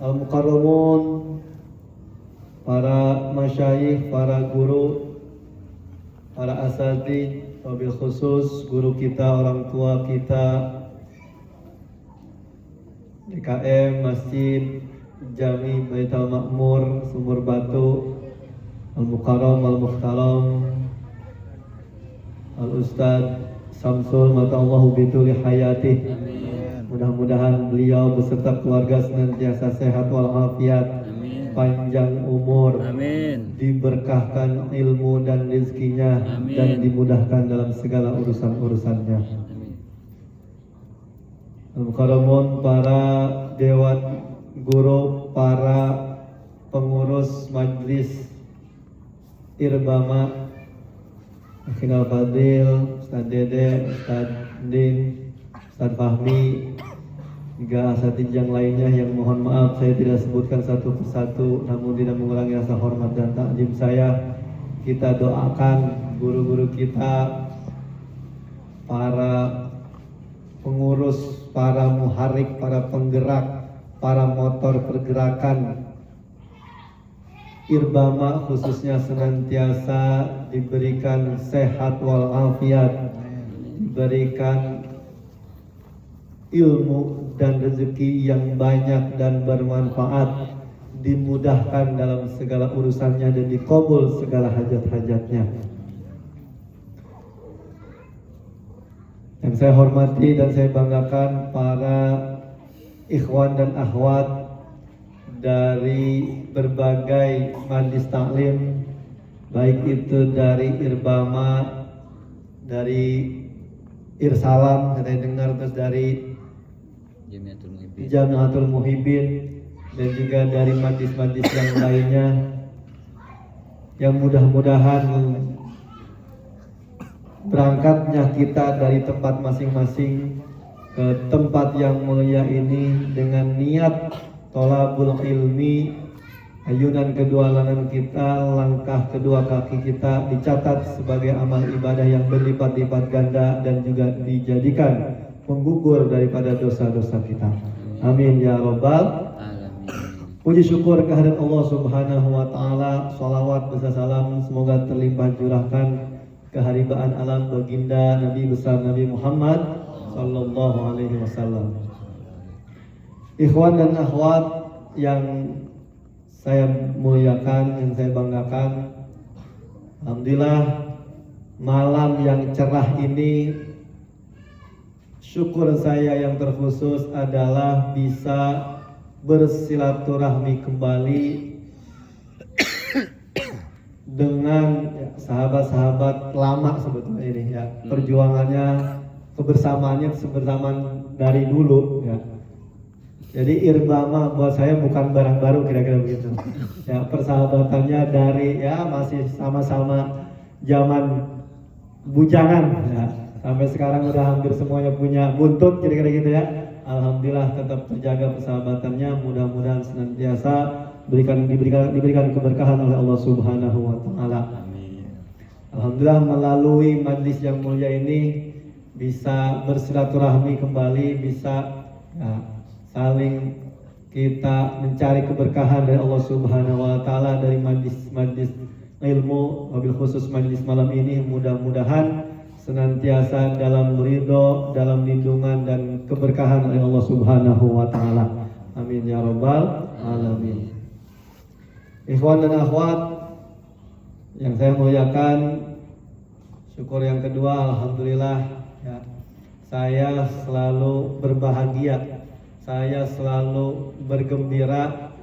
Al-Mukarramun, para masyayikh, para guru, para asatidz, wabil khusus guru kita, orang tua kita, DKM, Masjid, Jami, Baitul Makmur, Sumur Batu, Al-Mukarram, Al-Muhtaram, Al-Ustadz Samsul, mata'allahu bituli hayatih. Mudah-mudahan beliau beserta keluarga senantiasa sehat walafiat, panjang umur, diberkahkan ilmu dan rezekinya, dan dimudahkan dalam segala urusan-urusannya. Al-Mukarramun, para dewan guru, para pengurus majlis Irbama, Akhil Fadil, Ustaz Dede, Ustaz Din, Ustaz Fahmi, juga asatidz yang lainnya yang mohon maaf saya tidak sebutkan satu persatu, namun tidak mengurangi rasa hormat dan takjim saya. Kita doakan guru-guru kita, para pengurus, para muharrik, para penggerak, para motor pergerakan Irbama khususnya senantiasa diberikan sehat walafiat, diberikan ilmu dan rezeki yang banyak dan bermanfaat, dimudahkan dalam segala urusannya dan dikabul segala hajat-hajatnya. Yang saya hormati dan saya banggakan para ikhwan dan akhwat dari berbagai majlis taklim, baik itu dari Irbama, dari Irsalam, saya dengar, terus dari Jamiatul Muhibbin, dan juga dari majlis-majlis yang lainnya, yang mudah-mudahan berangkatnya kita dari tempat masing-masing ke tempat yang mulia ini dengan niat tolabul ilmi, ayunan kedua lengan kita, langkah kedua kaki kita dicatat sebagai amal ibadah yang berlipat-lipat ganda dan juga dijadikan penggugur daripada dosa-dosa kita. Amin ya rabbal alamin. Puji syukur kehadirat Allah Subhanahu wa taala, salawat beserta salam semoga terlimpah curahkan keharibaan alam baginda Nabi besar Nabi Muhammad sallallahu alaihi wasallam. Ikhwan dan akhwat yang saya muliakan, yang saya banggakan, alhamdulillah malam yang cerah ini, syukur saya yang terkhusus adalah bisa bersilaturahmi kembali dengan sahabat-sahabat lama sebetulnya ini ya, perjuangannya, kebersamaannya dari dulu ya. Jadi Irbama buat saya bukan barang baru, kira-kira begitu. Ya, persahabatannya dari ya masih sama-sama zaman bujangan ya, sampai sekarang udah hampir semuanya punya buntut, kira-kira gitu ya. Alhamdulillah tetap terjaga persahabatannya, mudah-mudahan senantiasa diberikan keberkahan oleh Allah Subhanahu wa taala. Alhamdulillah melalui majlis yang mulia ini bisa bersilaturahmi kembali, bisa ya, saling kita mencari keberkahan dari Allah Subhanahu wa taala dari majlis ilmu, wabil khusus majlis malam ini. Mudah-mudahan senantiasa dalam ridho, dalam lindungan dan keberkahan oleh Allah Subhanahu wa taala. Amin ya rabbal alamin. Ikhwan dan akhwat yang saya muliakan, syukur yang kedua, alhamdulillah ya, saya selalu berbahagia, saya selalu bergembira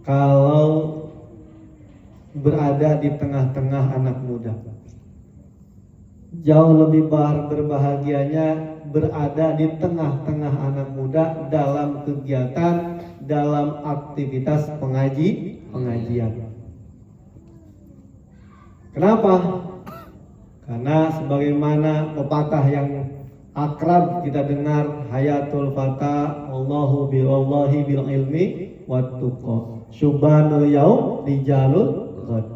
kalau berada di tengah-tengah anak muda. Jauh lebih berbahagianya berada di tengah-tengah anak muda dalam kegiatan, dalam aktivitas pengajian. Kenapa? Karena sebagaimana pepatah yang akrab kita dengar, hayatul fata Allahu billahi bil ilmi wat tuqa, syubhanul yaum rijalul ghad.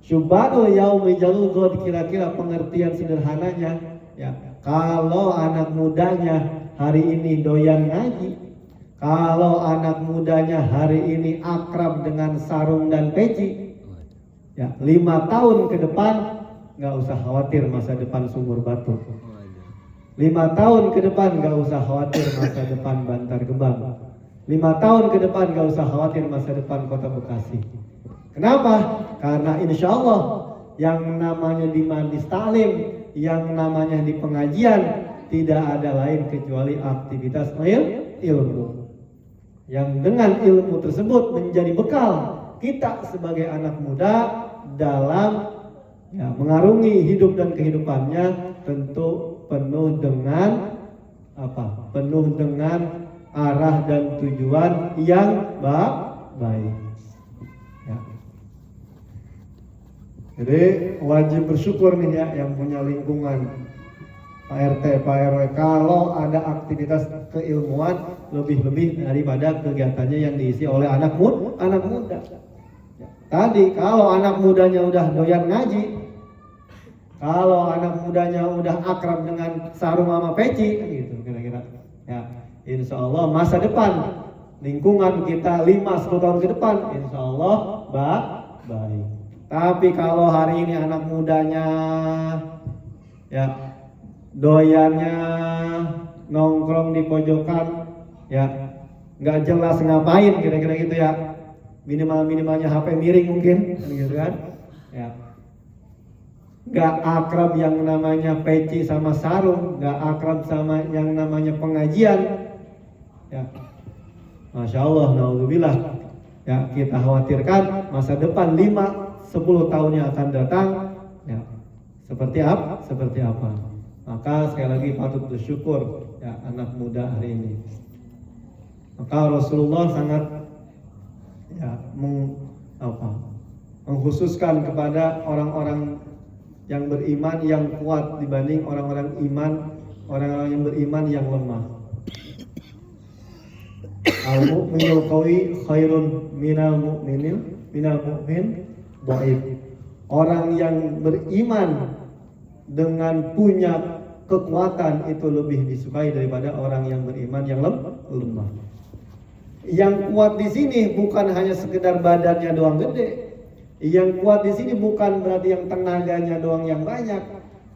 Syubhanul yaum rijalul ghad, kira-kira pengertian sederhananya ya, kalau anak mudanya hari ini doyan ngaji, Kalau anak mudanya hari ini akrab dengan sarung dan peci, ya 5 tahun ke depan nggak usah khawatir masa depan Sumur Batu. 5 tahun ke depan nggak usah khawatir masa depan Bantar Gebang. 5 tahun ke depan nggak usah khawatir masa depan Kota Bekasi. Kenapa? Karena insya Allah yang namanya di majlis taklim, yang namanya di pengajian, tidak ada lain kecuali aktivitas ilmu. Yang dengan ilmu tersebut menjadi bekal kita sebagai anak muda dalam mengarungi hidup dan kehidupannya, tentu penuh dengan penuh dengan arah dan tujuan yang baik. Ya. Jadi wajib bersyukur nih ya yang punya lingkungan, Pak RT, Pak RW, kalau ada aktivitas keilmuan lebih-lebih daripada kegiatannya yang diisi oleh anak muda. Ya. Tadi kalau anak mudanya udah doyan ngaji, kalau anak mudanya udah akrab dengan sarung sama peci, gitu kira-kira. Ya, insya Allah masa depan lingkungan kita 5-10 tahun ke depan, insya Allah baik. Tapi kalau hari ini anak mudanya ya doyannya nongkrong di pojokan, ya nggak jelas ngapain, kira-kira gitu ya. Minimalnya HP miring mungkin, gitu kan? Ya. Nggak akrab yang namanya peci sama sarung, nggak akrab sama yang namanya pengajian. Ya, masya Allah, naudzubillah. Ya, kita khawatirkan masa depan 5-10 tahun yang akan datang, ya seperti apa? Maka sekali lagi patut bersyukur ya anak muda hari ini. Maka Rasulullah sangat mengkhususkan kepada orang-orang yang beriman yang kuat dibanding orang-orang yang beriman yang lemah. Al-mu'minul qawi khairun minal mu'min dhaif. Orang yang beriman dengan punya kekuatan itu lebih disukai daripada orang yang beriman yang lemah. Yang kuat di sini bukan hanya sekedar badannya doang gede. Yang kuat di sini bukan berarti yang tenaganya doang yang banyak,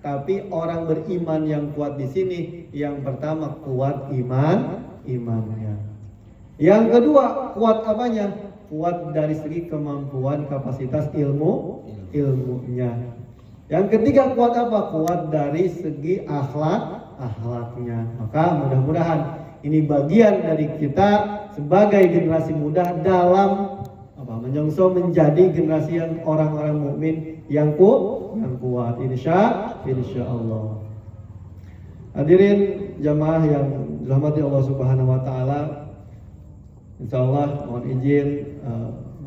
tapi orang beriman yang kuat di sini yang pertama kuat imannya. Yang kedua kuat apanya? Kuat dari segi kemampuan kapasitas ilmunya. Yang ketiga kuat apa? Kuat dari segi akhlaknya. Maka mudah-mudahan ini bagian dari kita sebagai generasi muda dalam menyongsong menjadi generasi yang orang-orang mukmin yang kuat insya Allah. Hadirin jamaah yang dirahmati Allah Subhanahu wa taala, insyaallah mohon izin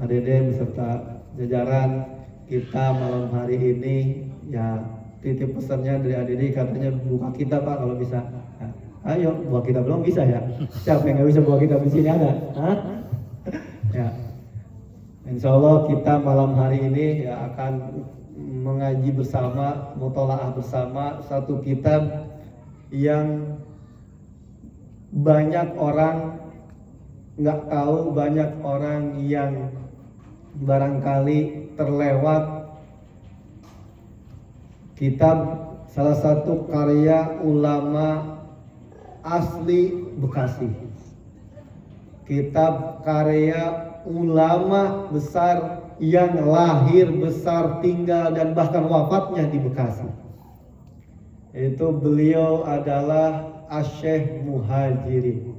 Dede beserta jajaran kita malam hari ini ya titip pesannya dari Adede, katanya buka kitab Pak kalau bisa. Nah, ayo buka kitab belum bisa ya? Siapa yang nggak bisa buka kitab di sini ada? Hah? Ya. Insya Allah kita malam hari ini ya akan mengaji bersama, mutolaah bersama satu kitab yang banyak orang nggak tahu, banyak orang yang barangkali terlewat. Kitab salah satu karya ulama asli Bekasi. Kitab karya ulama besar yang lahir, besar, tinggal dan bahkan wafatnya di Bekasi. Itu beliau adalah Asy-Syaikh Muhajirin.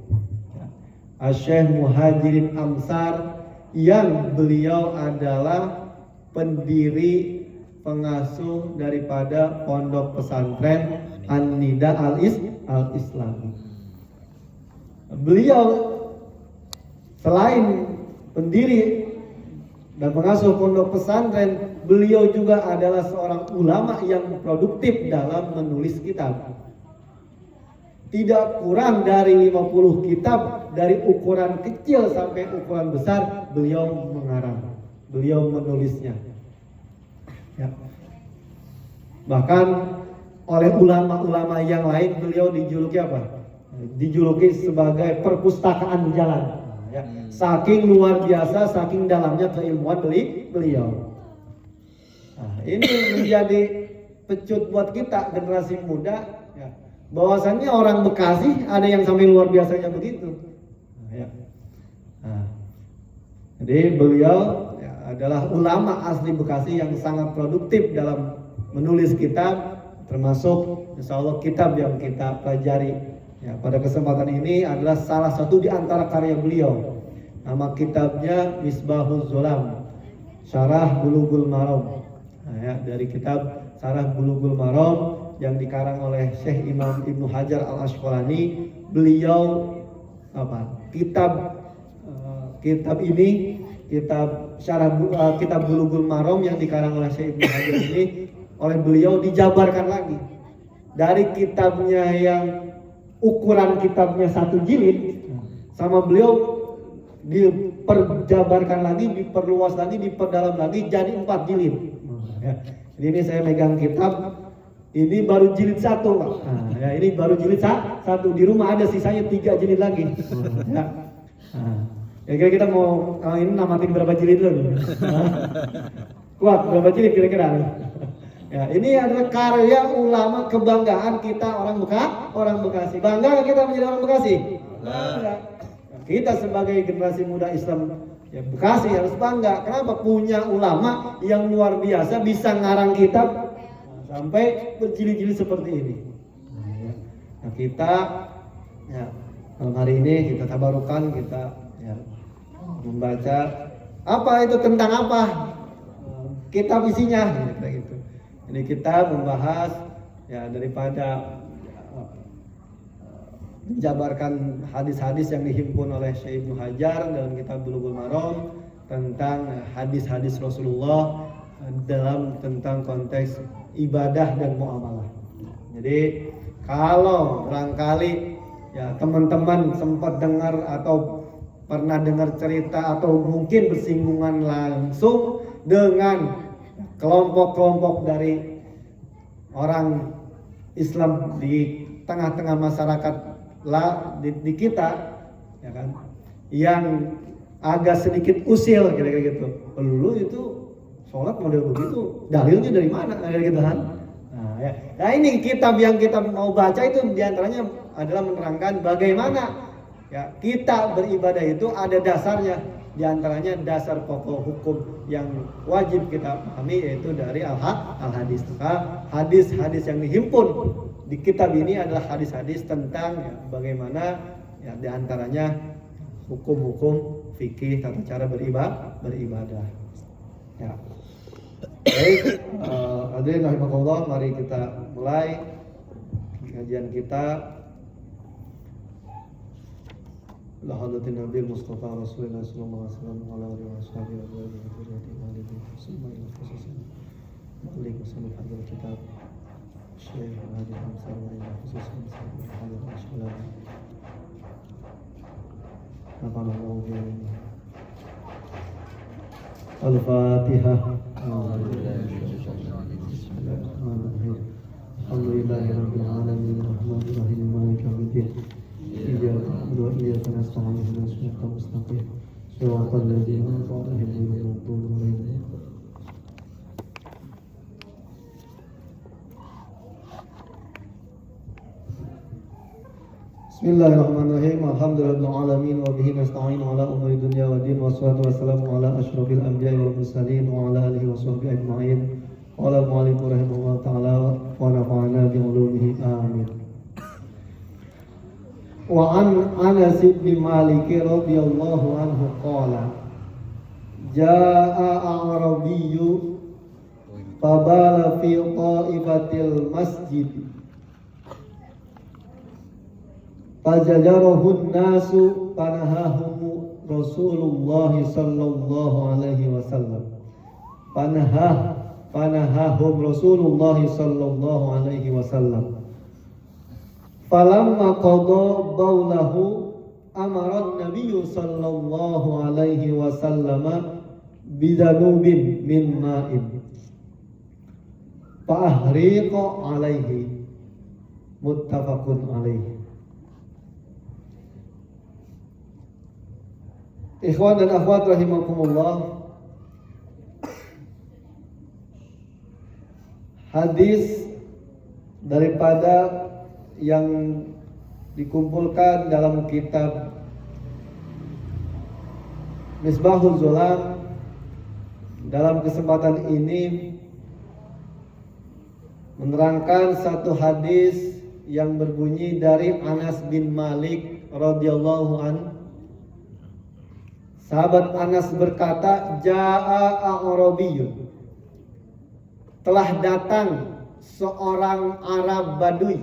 Asy-Syaikh Muhajirin Amsar, yang beliau adalah pendiri pengasuh daripada pondok pesantren An-Nida Al-Islami. Beliau selain pendiri dan pengasuh pondok pesantren, beliau juga adalah seorang ulama yang produktif dalam menulis kitab. Tidak kurang dari 50 kitab, dari ukuran kecil sampai ukuran besar, beliau mengarang, beliau menulisnya. Ya. Bahkan oleh ulama-ulama yang lain beliau dijuluki apa? dijuluki sebagai perpustakaan di jalan. Ya. Saking luar biasa, saking dalamnya keilmuan beliau. Nah, ini menjadi pecut buat kita generasi muda. Ya. Bahwasannya orang Bekasi ada yang sampai luar biasanya begitu. Ya. Nah, jadi beliau adalah ulama asli Bekasi yang sangat produktif dalam menulis kitab, termasuk insya Allah kitab yang kita pelajari. Ya, pada kesempatan ini adalah salah satu di antara karya beliau. Nama kitabnya Misbahuz Zulam, Syarah Bulughul Maram. Nah, ya, dari kitab Syarah Bulughul Maram yang dikarang oleh Syekh Imam Ibnu Hajar Al-Asqalani. Beliau kitab ini, kitab Bulughul Maram yang dikarang oleh Syekh Ibnu Hajar ini oleh beliau dijabarkan lagi dari kitabnya yang ukuran kitabnya 1 jilid, sama beliau diperjabarkan lagi, diperluas lagi, diperdalam lagi jadi 4 jilid. Ya. Jadi ini saya megang kitab, ini baru jilid 1 Pak. Nah, ya, ini baru jilid 1, di rumah ada sisanya 3 jilid lagi. Ya. Nah, kira-kira kita mau ini namatin berapa jilid dulu nih? Kuat berapa jilid kira-kira? Ya, ini adalah karya ulama kebanggaan kita orang Bekasi. Bangga kita menjadi orang Bekasi? Bangga. Kita sebagai generasi muda Islam ya Bekasi harus bangga. Kenapa? Punya ulama yang luar biasa, bisa ngarang kitab sampai berjilid-jilid seperti ini. Nah, kita ya malam hari ini kita tabarukan, kita ya membaca apa itu, tentang apa kitab isinya kayak gitu. Ini kita membahas ya daripada menjabarkan hadis-hadis yang dihimpun oleh Syekh Ibnu Hajar dalam kitab Bulughul Maram tentang hadis-hadis Rasulullah dalam tentang konteks ibadah dan muamalah. Jadi kalau barangkali ya teman-teman sempat dengar atau pernah dengar cerita atau mungkin bersinggungan langsung dengan kelompok-kelompok dari orang Islam di tengah-tengah masyarakat di kita, ya kan, yang agak sedikit usil kira-kira gitu. Lu itu sholat model begitu, dalilnya dari mana? Kayak gitu kan? Nah, ya. Nah ini kitab yang kita mau baca itu diantaranya adalah menerangkan bagaimana ya kita beribadah itu ada dasarnya. Di antaranya dasar pokok hukum yang wajib kita pahami yaitu dari al-hadis. Hadis-hadis yang dihimpun di kitab ini adalah hadis-hadis tentang ya, bagaimana ya di antaranya hukum-hukum fikih tata cara beribadah. Ya. Baik, hadirin rahimakumullah, mari kita mulai kajian kita. La hadatin Nabi Mustafa Rasulullah sallallahu alaihi wasallam ala alihi washabihi wa alihi wasallam. Malik wasallam hadal kitab Syekh Hadi Hamzah wa ila khususan hadal Rasulullah. Al-Fatihah. Alhamdulillahirabbil alamin arrahmanir rahim maliki yaumiddin. Iyyaka na'budu wa iyyaka nasta'in ihdinas siratal mustaqim siratal ladzina an'amta 'alaihim ghairil maghdubi 'alaihim. Bismillahirrahmanirrahim. Alhamdulillahirabbil alamin wa bihi nasta'in 'ala umuri dunya waddin wassalatu wassalamu 'ala asyrofil anbiya'i wal mursalin wa 'ala alihi washabbihi ajma'in. Qala al-mu'allif rahimahullah ta'ala wa nafa'ana bi 'ulumihi amin. Wa an Anas bin Malik radhiyallahu anhu qala jaa a'rabiyyu fabala fi qa'ibatil masjid fajajarahu an-nasu panahahum Rasulullah sallallahu alaihi wasallam panahahum Rasulullah sallallahu alaihi wasallam. Falamma qada baulahu amara an-nabiyyu sallallahu alaihi wasallam bidanubin min ma'in fa ahriqa alaihi muttafaqun alaihi. Ikhwan dan akhwat rahimakumullah, hadis daripada yang dikumpulkan dalam kitab Misbahul Zulam dalam kesempatan ini menerangkan satu hadis yang berbunyi dari Anas bin Malik radhiyallahu anhu. Sahabat Anas berkata, Ja'a A'rabiyyun, telah datang seorang Arab Badui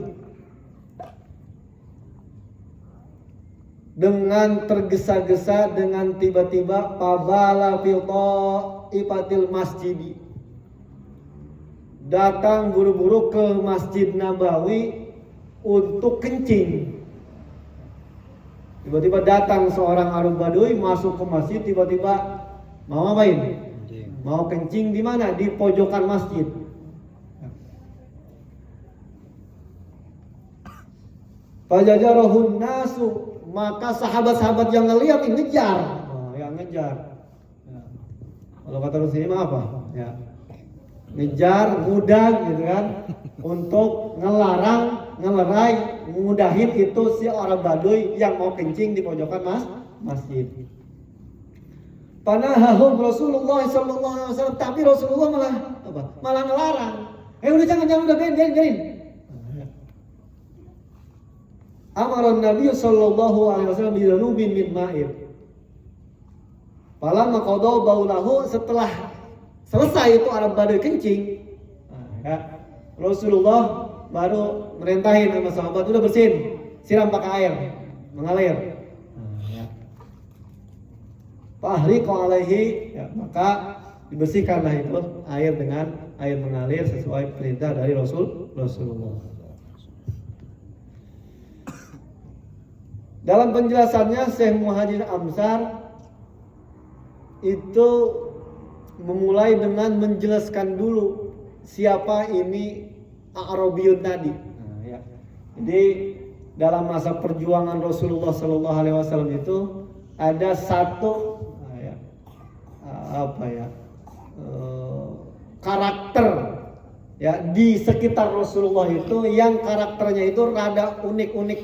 dengan tergesa-gesa, dengan tiba-tiba pabala fi ta'ifatil masjidi, datang buru-buru ke Masjid Nabawi untuk kencing. Tiba-tiba datang seorang Arab Badui masuk ke masjid, tiba-tiba mau ngapain? Mau kencing di mana? Di pojokan masjid. Fajajarahun nasu, maka sahabat-sahabat yang ngelihat ini ngejar. Yang ngejar. Kalau kata Rasulullah apa? Ya. Ngejar, mudah gitu kan, untuk ngelarang, ngelerai, mudahin itu si orang Baduy yang mau kencing di pojokan masjid. Panahahum Rasulullah sallallahu alaihi wasallam, tapi Rasulullah malah apa? Malah ngelarang. Udah jangan, udah biarin. Amaran Nabi sallallahu alaihi wasallam bidzunubin min ma'in. Falamma qada baulahu, setelah selesai itu Arab Badui kencing, Rasulullah baru merintahin sama sahabat, udah bersihin, siram pakai air, mengalir. Fahriqu alaihi, maka dibersihkanlah itu air dengan air mengalir sesuai perintah dari Rasulullah. Dalam penjelasannya Syekh Muhajir Amsar itu memulai dengan menjelaskan dulu siapa ini A'rabiyun tadi. Jadi dalam masa perjuangan Rasulullah Sallallahu Alaihi Wasallam itu ada satu karakter ya di sekitar Rasulullah itu yang karakternya itu rada unik-unik,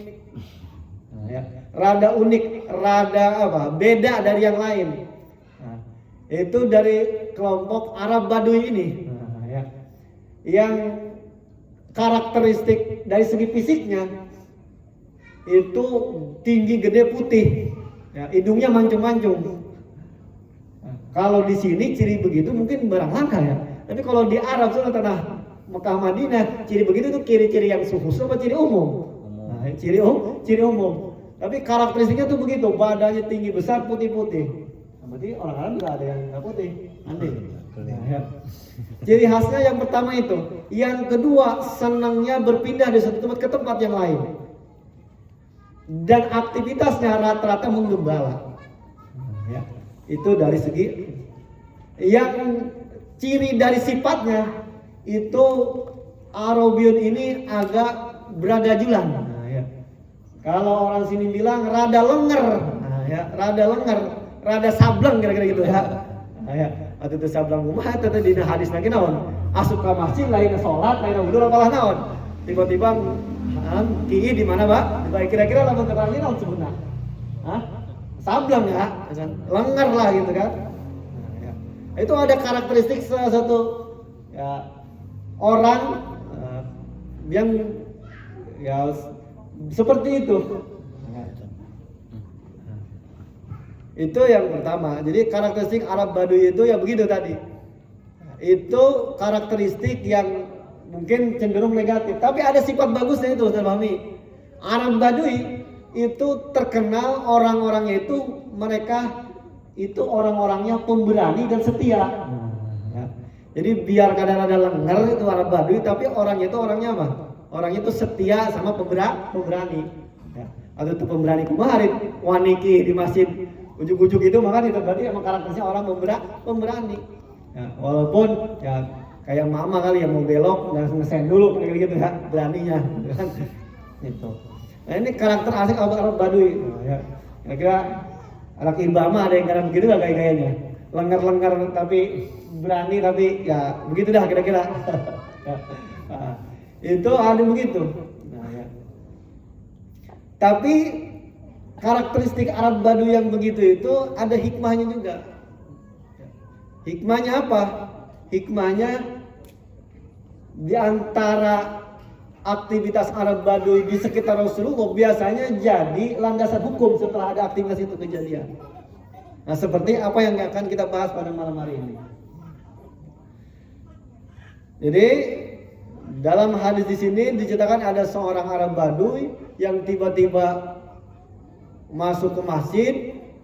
beda dari yang lain. Itu dari kelompok Arab Badui ini, yang karakteristik dari segi fisiknya itu tinggi, gede, putih, hidungnya mancung-mancung. Kalau di sini ciri begitu mungkin barang langka ya, tapi kalau di Arab sana tanah Mekah Madinah ciri begitu itu ciri-ciri yang khusus apa ciri umum? Ciri umum. Tapi karakteristiknya tuh begitu, badannya tinggi besar, putih-putih. Berarti orang Arab juga ada yang nggak putih, aneh. Ciri khasnya yang pertama itu. Yang kedua, senangnya berpindah dari satu tempat ke tempat yang lain. Dan aktivitasnya rata-rata menggembala. Itu dari segi. Yang ciri dari sifatnya itu A'rabiyun ini agak beradajulan. Kalau orang sini bilang rada lenger, rada sableng kira-kira gitu ya. Atau itu sableng rumah, atau di hadis lagi naon. Asup ke masjid lain sholat, lain wudu, apalah naon. Tiba-tiba kieu di mana, Pak? Kira-kira lamun keterangan naon sebenarnya? Sableng ya, lenger lah gitu kan. Itu ada karakteristik salah satu orang yang seperti itu. Itu yang pertama. Jadi karakteristik Arab Badui itu ya begitu tadi. Itu karakteristik yang mungkin cenderung negatif. Tapi ada sifat bagusnya itu, Ustaz Fahmi. Arab Badui itu terkenal orang-orangnya itu mereka itu orang-orangnya pemberani dan setia. Jadi biar kadang ada lenger itu Arab Badui, tapi orangnya itu orangnya apa? Orangnya itu setia sama pemberani. Atau itu pemberani kemarin waniki di masjid ujuk-ujuk itu, maka itu berarti emang karakternya orang pemberani. Walaupun ya kayak mama kali ya mau belok ngesen dulu kayak gitu ya, beraninya gitu. Nah, ini karakter asik Arab Badui. Kira-kira Anak Irbama ada yang kadang begitu lah gaya-gayanya. Lengkar-lengkar tapi berani tapi ya begitu dah kira-kira. Nah, itu ada begitu. Nah, ya. Tapi karakteristik Arab Baduy yang begitu itu ada hikmahnya juga. Hikmahnya apa? Hikmahnya di antara aktivitas Arab Baduy di sekitar Rasulullah biasanya jadi landasan hukum setelah ada aktivitas itu kejadian. Nah, seperti apa yang akan kita bahas pada malam hari ini. Jadi dalam hadis di sini diceritakan ada seorang Arab Baduy yang tiba-tiba masuk ke masjid,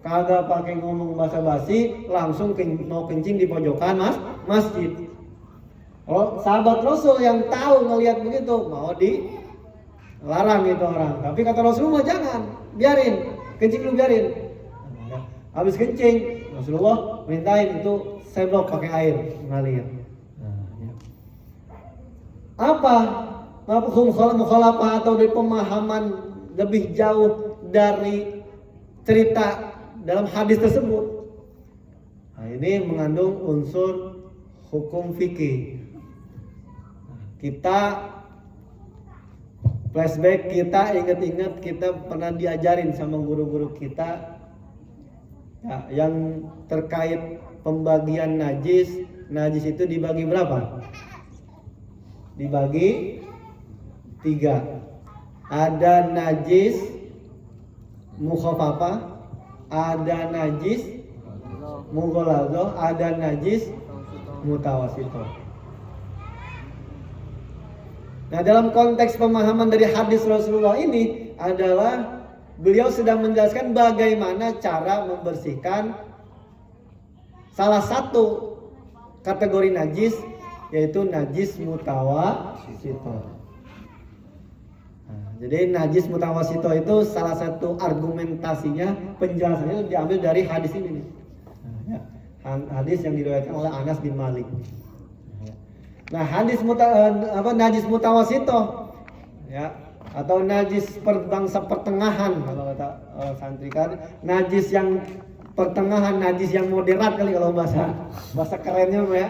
kagak pakai ngomong basa-basi, langsung mau kencing di pojokan masjid. Oh, sahabat Rasul yang tahu ngelihat begitu mau dilarang itu orang. Tapi kata Rasulullah jangan, biarin, kencing lu biarin. Habis kencing, Rasulullah perintahin itu sendok pakai air mengalir. Apa mafhum mukhalafah atau dari pemahaman lebih jauh dari cerita dalam hadis tersebut? Nah, ini mengandung unsur hukum fikih. Kita flashback, kita ingat-ingat kita pernah diajarin sama guru-guru kita ya, yang terkait pembagian najis. Najis itu dibagi berapa? Dibagi 3. Ada najis mukhafafah, ada najis mughaladzah, ada najis mutawassithah. Nah, dalam konteks pemahaman dari hadis Rasulullah ini adalah beliau sedang menjelaskan bagaimana cara membersihkan salah satu kategori najis, yaitu najis mutawassithah. Nah, jadi najis mutawassithah itu salah satu argumentasinya, penjelasannya itu diambil dari hadis ini nih. Nah, ya. Hadis yang diriwayatkan oleh Anas bin Malik. Nah, hadis najis mutawassithah ya, atau najis bangsa pertengahan kalau kata santri kan, najis yang pertengahan, najis yang moderat kali kalau bahasa kerennya ya.